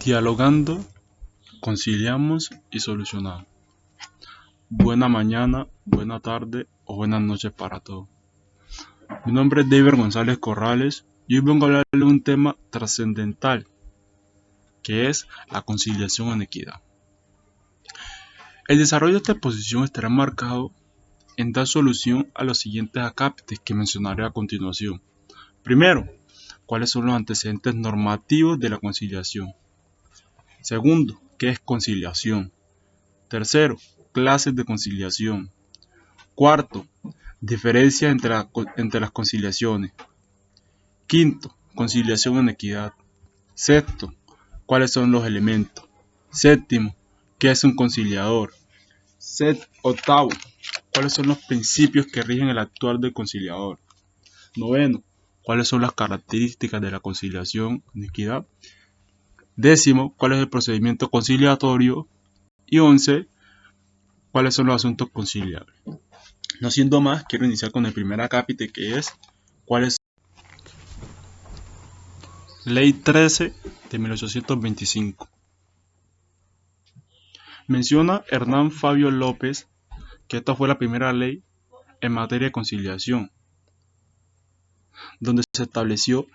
Dialogando, conciliamos y solucionamos. Buena mañana, buena tarde o buenas noches para todos. Mi nombre es David González Corrales y hoy vengo a hablar de un tema trascendental, que es la conciliación en equidad. El desarrollo de esta exposición estará marcado en dar solución a los siguientes acápites que mencionaré a continuación. Primero, ¿cuáles son los antecedentes normativos de la conciliación? Segundo, ¿qué es conciliación? Tercero, clases de conciliación. Cuarto, diferencias entre las conciliaciones. Quinto, conciliación en equidad. Sexto, ¿cuáles son los elementos? Séptimo, ¿qué es un conciliador? Octavo, ¿cuáles son los principios que rigen el actuar del conciliador? Noveno, ¿cuáles son las características de la conciliación en equidad? Décimo, ¿cuál es el procedimiento conciliatorio? Y 11, ¿cuáles son los asuntos conciliables? No siendo más, quiero iniciar con el primer acápite, que es ¿cuál es? Ley 13 de 1825. Menciona Hernán Fabio López que esta fue la primera ley en materia de conciliación, donde se estableció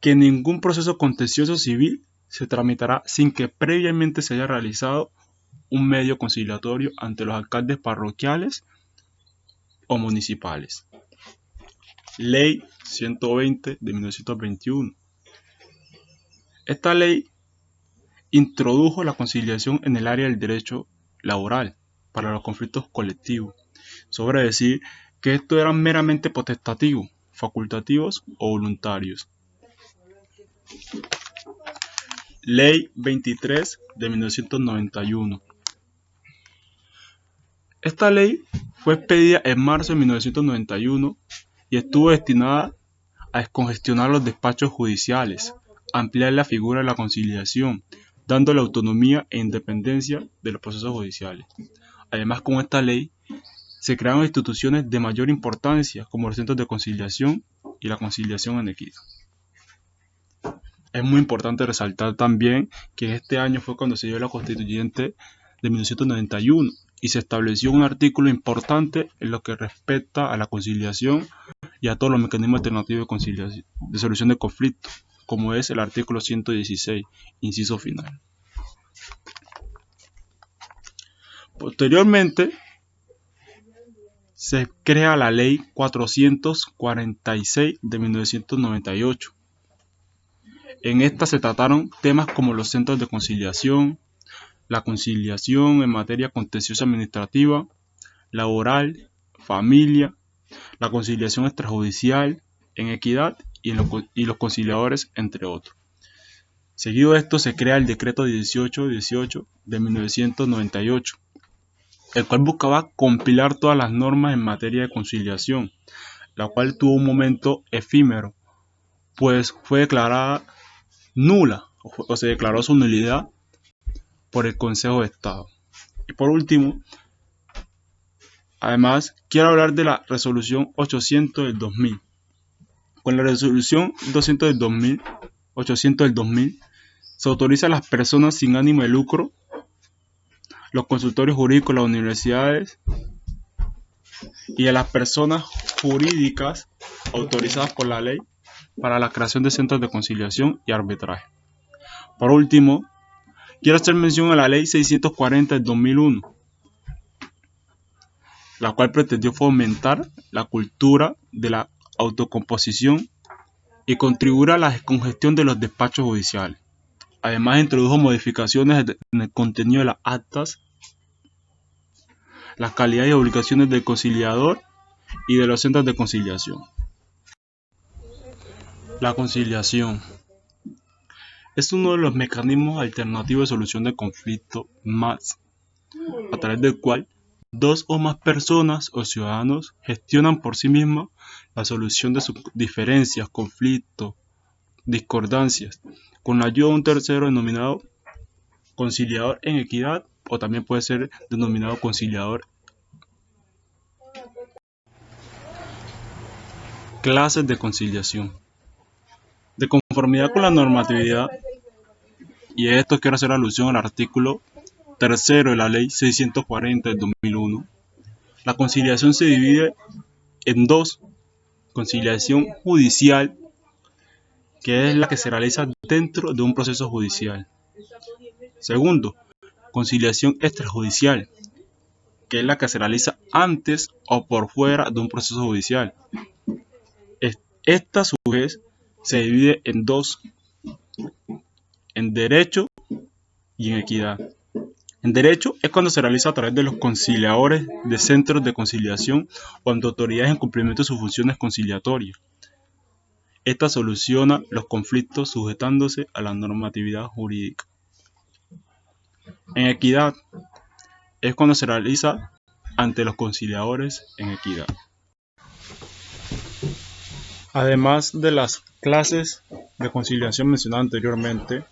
que ningún proceso contencioso civil se tramitará sin que previamente se haya realizado un medio conciliatorio ante los alcaldes parroquiales o municipales. Ley 120 de 1921. Esta ley introdujo la conciliación en el área del derecho laboral para los conflictos colectivos, sobre decir que estos eran meramente potestativos, facultativos o voluntarios. Ley 23 de 1991. Esta ley fue expedida en marzo de 1991 y estuvo destinada a descongestionar los despachos judiciales, ampliar la figura de la conciliación, dándole autonomía e independencia de los procesos judiciales. Además, con esta ley se crearon instituciones de mayor importancia como los centros de conciliación y la conciliación en equidad. Es muy importante resaltar también que en este año fue cuando se dio la Constituyente de 1991 y se estableció un artículo importante en lo que respecta a la conciliación y a todos los mecanismos alternativos de conciliación, de solución de conflictos, como es el artículo 116, inciso final. Posteriormente, se crea la Ley 446 de 1998. En esta se trataron temas como los centros de conciliación, la conciliación en materia contenciosa administrativa, laboral, familia, la conciliación extrajudicial, en equidad y los conciliadores, entre otros. Seguido de esto se crea el Decreto 1818 de 1998, el cual buscaba compilar todas las normas en materia de conciliación, la cual tuvo un momento efímero, pues fue declarada nula o se declaró su nulidad por el Consejo de Estado. Y por último, además, quiero hablar de la resolución 800 del 2000. Con la resolución 800 del 2000, se autoriza a las personas sin ánimo de lucro, los consultorios jurídicos, las universidades y a las personas jurídicas autorizadas por la ley para la creación de centros de conciliación y arbitraje. Por último, quiero hacer mención a la Ley 640 del 2001, la cual pretendió fomentar la cultura de la autocomposición y contribuir a la descongestión de los despachos judiciales. Además, introdujo modificaciones en el contenido de las actas, las calidades y obligaciones del conciliador y de los centros de conciliación. La conciliación es uno de los mecanismos alternativos de solución de conflictos más, a través del cual dos o más personas o ciudadanos gestionan por sí mismos la solución de sus diferencias, conflictos, discordancias, con la ayuda de un tercero denominado conciliador en equidad, o también puede ser denominado conciliador. Clases de conciliación. De conformidad con la normatividad, y a esto quiero hacer alusión al artículo tercero de la Ley 640 del 2001. La conciliación se divide en dos: conciliación judicial, que es la que se realiza dentro de un proceso judicial. Segundo, conciliación extrajudicial, que es la que se realiza antes o por fuera de un proceso judicial. Esta a su vez se divide en dos: en derecho y en equidad. En derecho es cuando se realiza a través de los conciliadores de centros de conciliación o ante autoridades en cumplimiento de sus funciones conciliatorias. Esta soluciona los conflictos sujetándose a la normatividad jurídica. En equidad es cuando se realiza ante los conciliadores en equidad. Además de las clases de conciliación mencionadas anteriormente,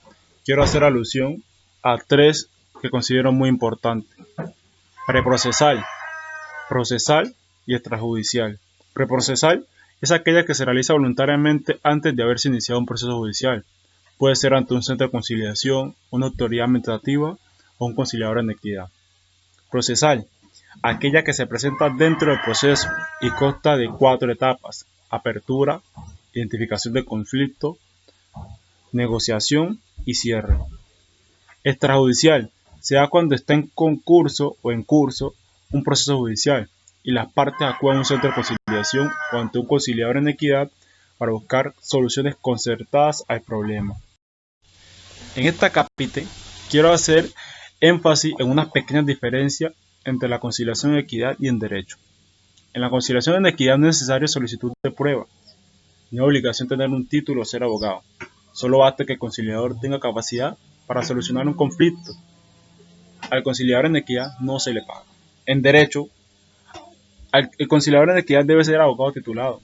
quiero hacer alusión a tres que considero muy importantes: preprocesal, procesal y extrajudicial. Preprocesal es aquella que se realiza voluntariamente antes de haberse iniciado un proceso judicial. Puede ser ante un centro de conciliación, una autoridad administrativa o un conciliador en equidad. Procesal, aquella que se presenta dentro del proceso y consta de 4 etapas: apertura, identificación de conflicto, negociación y cierre. Extrajudicial se da cuando está en concurso o en curso un proceso judicial y las partes acuden a un centro de conciliación o ante un conciliador en equidad para buscar soluciones concertadas al problema. En esta capítulo quiero hacer énfasis en unas pequeñas diferencias entre la conciliación en equidad y en derecho. En la conciliación en equidad no es necesaria solicitud de prueba, ni obligación tener un título o ser abogado. Solo basta que el conciliador tenga capacidad para solucionar un conflicto. Al conciliador en equidad no se le paga. En derecho, el conciliador en equidad debe ser abogado titulado,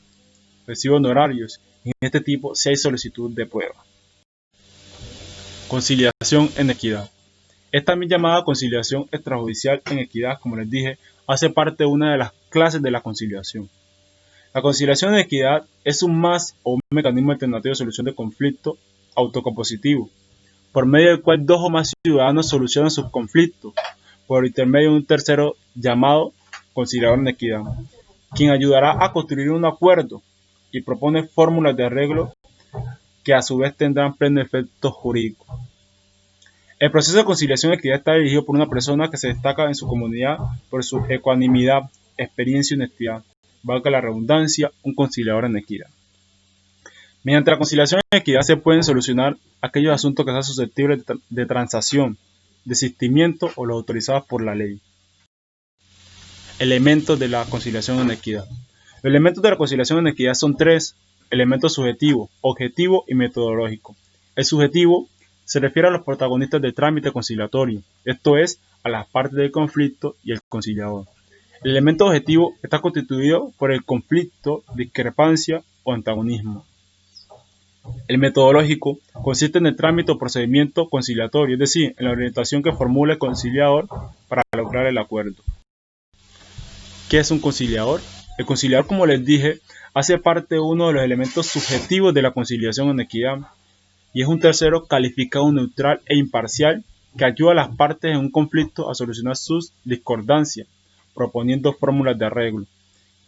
recibe honorarios, y en este tipo sí hay solicitud de prueba. Conciliación en equidad. Es también llamada conciliación extrajudicial en equidad, como les dije, hace parte de una de las clases de la conciliación. La conciliación en equidad es un mecanismo alternativo de solución de conflicto autocompositivo, por medio del cual dos o más ciudadanos solucionan sus conflictos por intermedio de un tercero llamado conciliador en equidad, quien ayudará a construir un acuerdo y propone fórmulas de arreglo que a su vez tendrán pleno efecto jurídico. El proceso de conciliación en equidad está dirigido por una persona que se destaca en su comunidad por su ecuanimidad, experiencia y honestidad. Valga la redundancia, un conciliador en equidad. Mediante la conciliación en equidad se pueden solucionar aquellos asuntos que sean susceptibles de transacción, desistimiento o los autorizados por la ley. Elementos de la conciliación en equidad. Los elementos de la conciliación en equidad son tres: elementos subjetivo, objetivo y metodológico. El subjetivo se refiere a los protagonistas del trámite conciliatorio, esto es, a las partes del conflicto y el conciliador. El elemento objetivo está constituido por el conflicto, discrepancia o antagonismo. El metodológico consiste en el trámite o procedimiento conciliatorio, es decir, en la orientación que formula el conciliador para lograr el acuerdo. ¿Qué es un conciliador? El conciliador, como les dije, hace parte de uno de los elementos subjetivos de la conciliación en equidad y es un tercero calificado neutral e imparcial que ayuda a las partes en un conflicto a solucionar sus discordancias, proponiendo fórmulas de arreglo.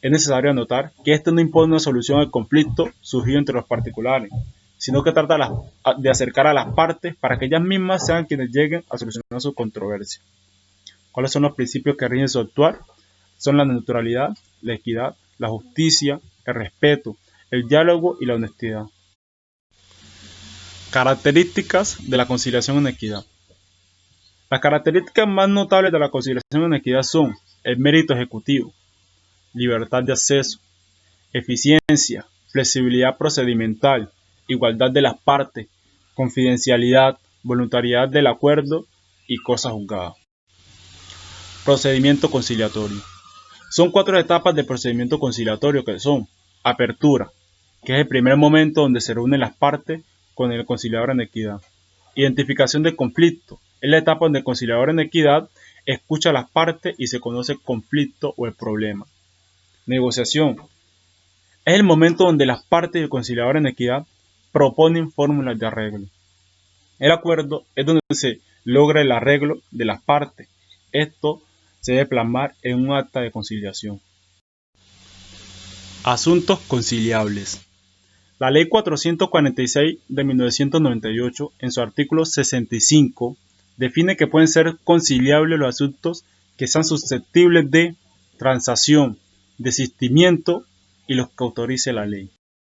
Es necesario anotar que este no impone una solución al conflicto surgido entre los particulares, sino que trata de acercar a las partes para que ellas mismas sean quienes lleguen a solucionar su controversia. ¿Cuáles son los principios que rigen su actuar? Son la neutralidad, la equidad, la justicia, el respeto, el diálogo y la honestidad. Características de la conciliación en equidad. Las características más notables de la conciliación en equidad son el mérito ejecutivo, libertad de acceso, eficiencia, flexibilidad procedimental, igualdad de las partes, confidencialidad, voluntariedad del acuerdo y cosa juzgada. Procedimiento conciliatorio. Son 4 etapas del procedimiento conciliatorio que son: apertura, que es el primer momento donde se reúnen las partes con el conciliador en equidad. Identificación del conflicto, es la etapa donde el conciliador en equidad escucha a las partes y se conoce el conflicto o el problema. Negociación, es el momento donde las partes y el conciliador en equidad proponen fórmulas de arreglo. El acuerdo es donde se logra el arreglo de las partes. Esto se debe plasmar en un acta de conciliación. Asuntos conciliables. La Ley 446 de 1998, en su artículo 65, define que pueden ser conciliables los asuntos que sean susceptibles de transacción, desistimiento y los que autorice la ley.